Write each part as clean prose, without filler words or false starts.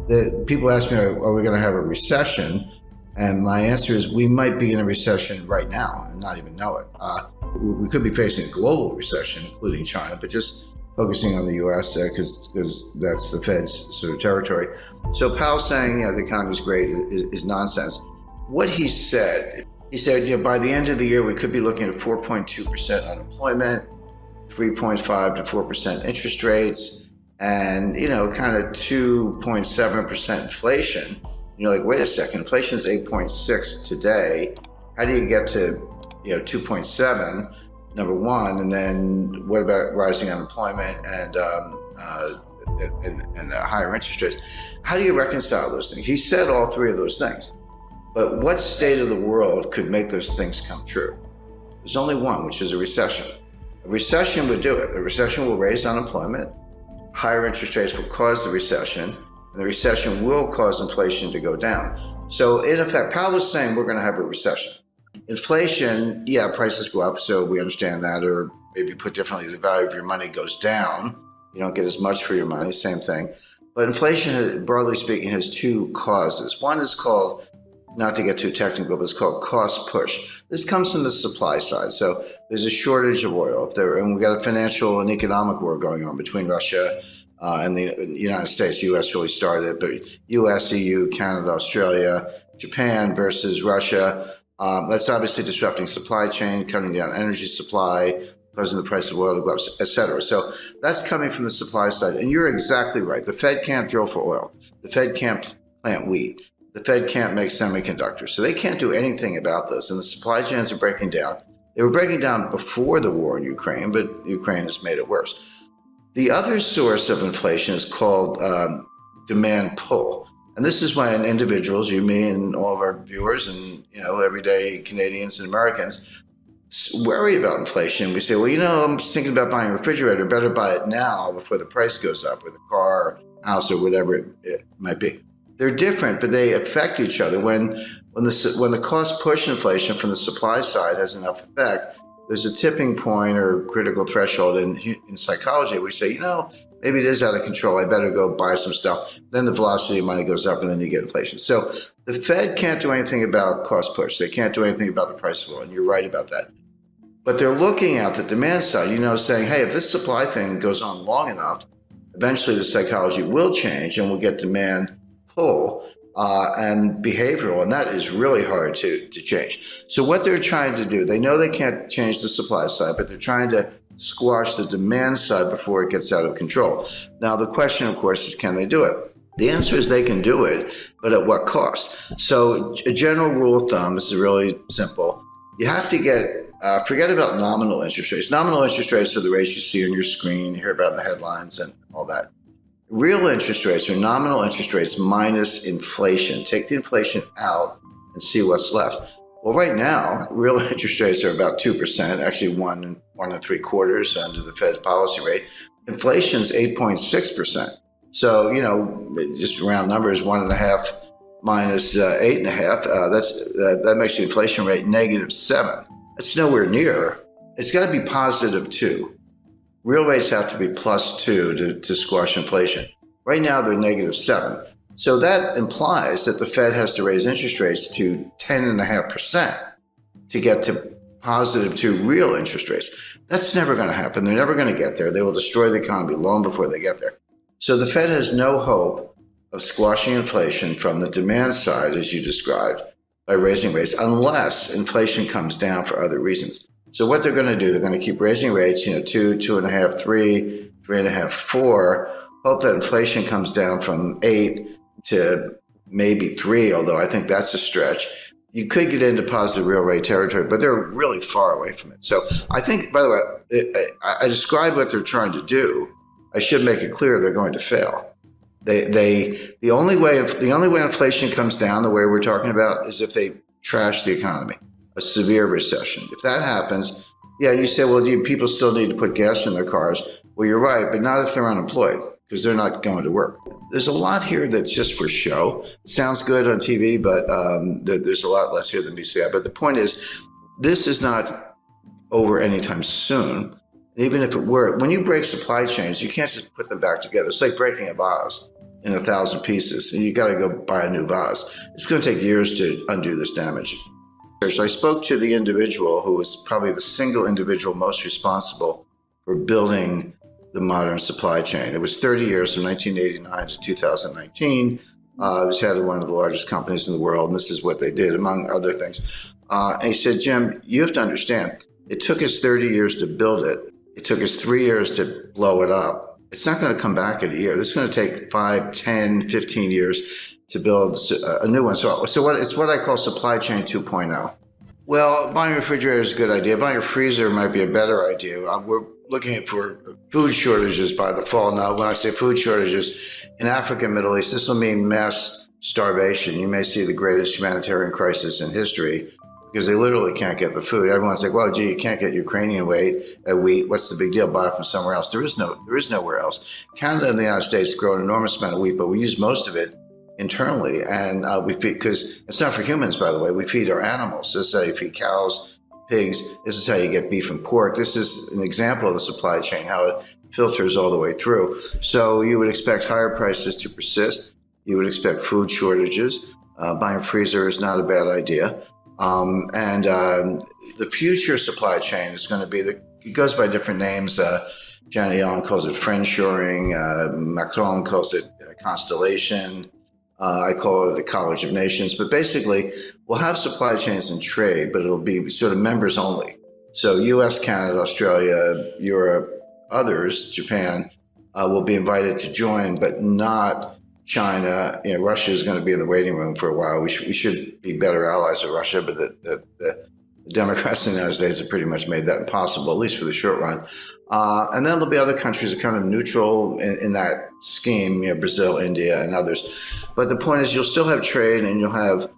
The people ask me, are we going to have a recession? And my answer is we might be in a recession right now and not even know it. We could be facing a global recession, including China, but just focusing on the U.S. because that's the Fed's sort of territory. So Powell's saying, the economy is great is nonsense. What he said, by the end of the year, we could be looking at 4.2% unemployment, 3.5 to 4% interest rates, and, kind of 2.7% inflation. You're like, wait a second, inflation is 8.6 today. How do you get to, 2.7, number one, and then what about rising unemployment and higher interest rates? How do you reconcile those things? He said all three of those things, but what state of the world could make those things come true? There's only one, which is a recession. A recession would do it. A recession will raise unemployment, higher interest rates will cause the recession, and the recession will cause inflation to go down. So in effect, Powell is saying we're going to have a recession. Inflation, prices go up, so we understand that, or maybe put differently, the value of your money goes down. You don't get as much for your money, same thing. But inflation, broadly speaking, has two causes. One is called, not to get too technical, but it's called cost push. This comes from the supply side. So there's a shortage of oil, and we've got a financial and economic war going on between Russia and the United States. The U.S. really started, but U.S., EU, Canada, Australia, Japan versus Russia. That's obviously disrupting supply chain, cutting down energy supply, causing the price of oil to go up, et cetera. So that's coming from the supply side. And you're exactly right. The Fed can't drill for oil. The Fed can't plant wheat. The Fed can't make semiconductors. So they can't do anything about this. And the supply chains are breaking down. They were breaking down before the war in Ukraine, but Ukraine has made it worse. The other source of inflation is called demand pull. And this is when individuals, you, me, and all of our viewers and, everyday Canadians and Americans worry about inflation. We say, well, I'm just thinking about buying a refrigerator. Better buy it now before the price goes up, or the car, or house, or whatever it might be. They're different, but they affect each other. When the cost push inflation from the supply side has enough effect, there's a tipping point or critical threshold in psychology. We say, maybe it is out of control. I better go buy some stuff. Then the velocity of money goes up, and then you get inflation. So the Fed can't do anything about cost push. They can't do anything about the price of oil, and you're right about that. But they're looking at the demand side, saying, hey, if this supply thing goes on long enough, eventually the psychology will change, and we'll get demand pull and behavioral, and that is really hard to change. So what they're trying to do, they know they can't change the supply side, but they're trying to squash the demand side before it gets out of control. Now, the question, of course, is can they do it? The answer is they can do it, but at what cost? So a general rule of thumb, this is really simple. You have to forget about nominal interest rates. Nominal interest rates are the rates you see on your screen, you hear about in the headlines and all that. Real interest rates are nominal interest rates minus inflation. Take the inflation out and see what's left. Well, right now, real interest rates are about 2%, actually 1.75% under the Fed policy rate. Inflation's 8.6%. So, just round numbers, 1.5 minus 8.5, that makes the inflation rate -7. That's nowhere near. It's got to be +2. Real rates have to be +2 to squash inflation. Right now, they're -7. So that implies that the Fed has to raise interest rates to 10.5% to get to +2 real interest rates. That's never going to happen. They're never going to get there. They will destroy the economy long before they get there. So the Fed has no hope of squashing inflation from the demand side, as you described, by raising rates, unless inflation comes down for other reasons. So what they're going to do, they're going to keep raising rates, 2, 2.5, 3, 3.5, 4, hope that inflation comes down from 8 to maybe 3, although I think that's a stretch. You could get into positive real rate territory, but they're really far away from it. So I think, by the way, I described what they're trying to do. I should make it clear they're going to fail. The only way inflation comes down, the way we're talking about, is if they trash the economy, a severe recession. If that happens, you say, well, do people still need to put gas in their cars? Well, you're right, but not if they're unemployed, because they're not going to work. There's a lot here that's just for show. It sounds good on TV, but there's a lot less here than meets the eye. But the point is, this is not over anytime soon. Even if it were, when you break supply chains, you can't just put them back together. It's like breaking a vase. in 1,000 pieces. And you got to go buy a new vase. It's going to take years to undo this damage. So I spoke to the individual who was probably the single individual most responsible for building the modern supply chain. It was 30 years from 1989 to 2019. It was head of one of the largest companies in the world, and this is what they did, among other things. And he said, Jim, you have to understand, it took us 30 years to build it. It took us 3 years to blow it up. It's not going to come back in a year. This is going to take 5, 10, 15 years to build a new one. So it's what I call supply chain 2.0. Well, buying a refrigerator is a good idea. Buying a freezer might be a better idea. We're looking for food shortages by the fall. Now, when I say food shortages, in Africa and Middle East, this will mean mass starvation. You may see the greatest humanitarian crisis in history because they literally can't get the food. Everyone's like, well, gee, you can't get Ukrainian wheat. What's the big deal? Buy it from somewhere else. There is nowhere else. Canada and the United States grow an enormous amount of wheat, but we use most of it internally, and we feed, because it's not for humans, by the way, we feed our animals. This is how you feed cows, pigs. This is how you get beef and pork. This is an example of the supply chain, how it filters all the way through. So you would expect higher prices to persist. You would expect food shortages. Buying a freezer is not a bad idea. The future supply chain is going to be, it goes by different names. Janet Yellen calls it friendshoring. Macron calls it constellation. I call it a college of nations, but basically we'll have supply chains and trade, but it'll be sort of members only. So US, Canada, Australia, Europe, others, Japan, will be invited to join, but not China. Russia is going to be in the waiting room for a while. We should be better allies with Russia, but the Democrats in the United States have pretty much made that impossible, at least for the short run. And then there'll be other countries that are kind of neutral in that scheme, Brazil, India, and others. But the point is, you'll still have trade and you'll have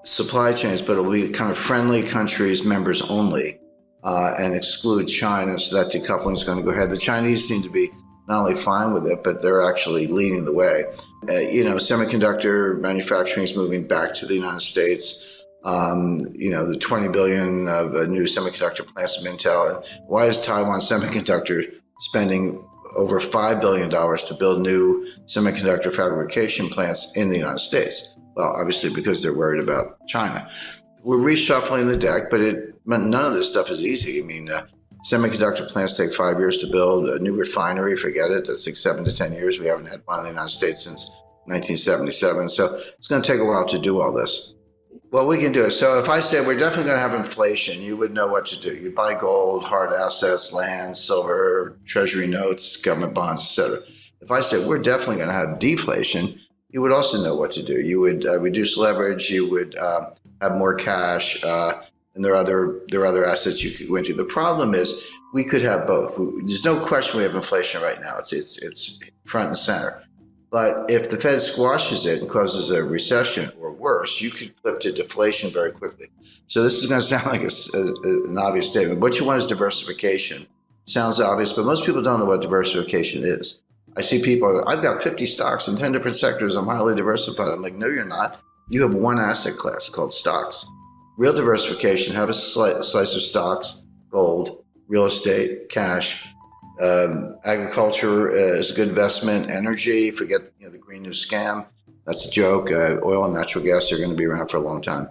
supply chains, but it'll be kind of friendly countries, members only, and exclude China. So that decoupling is going to go ahead. The Chinese seem to be not only fine with it, but they're actually leading the way. Semiconductor manufacturing is moving back to the United States. The 20 billion of new semiconductor plants from Intel. Why is Taiwan Semiconductor spending over $5 billion to build new semiconductor fabrication plants in the United States? Well, obviously because they're worried about China. We're reshuffling the deck, but none of this stuff is easy. Semiconductor plants take 5 years to build. A new refinery, forget it. That's like 7 to 10 years. We haven't had one in the United States since 1977. So it's going to take a while to do all this. Well, we can do it. So if I said we're definitely going to have inflation, you would know what to do. You'd buy gold, hard assets, land, silver, treasury notes, government bonds, etc. If I said we're definitely going to have deflation, you would also know what to do. You would reduce leverage. You would have more cash, and there are other assets you could go into. The problem is we could have both. There's no question we have inflation right now. It's front and center. But if the Fed squashes it and causes a recession or worse, you could flip to deflation very quickly. So this is going to sound like an obvious statement. What you want is diversification. Sounds obvious, but most people don't know what diversification is. I see people, I've got 50 stocks in 10 different sectors. I'm highly diversified. I'm like, no, you're not. You have one asset class called stocks. Real diversification, have a slice of stocks, gold, real estate, cash. Agriculture is a good investment. Energy, forget the Green New Scam. That's a joke. Oil and natural gas are going to be around for a long time.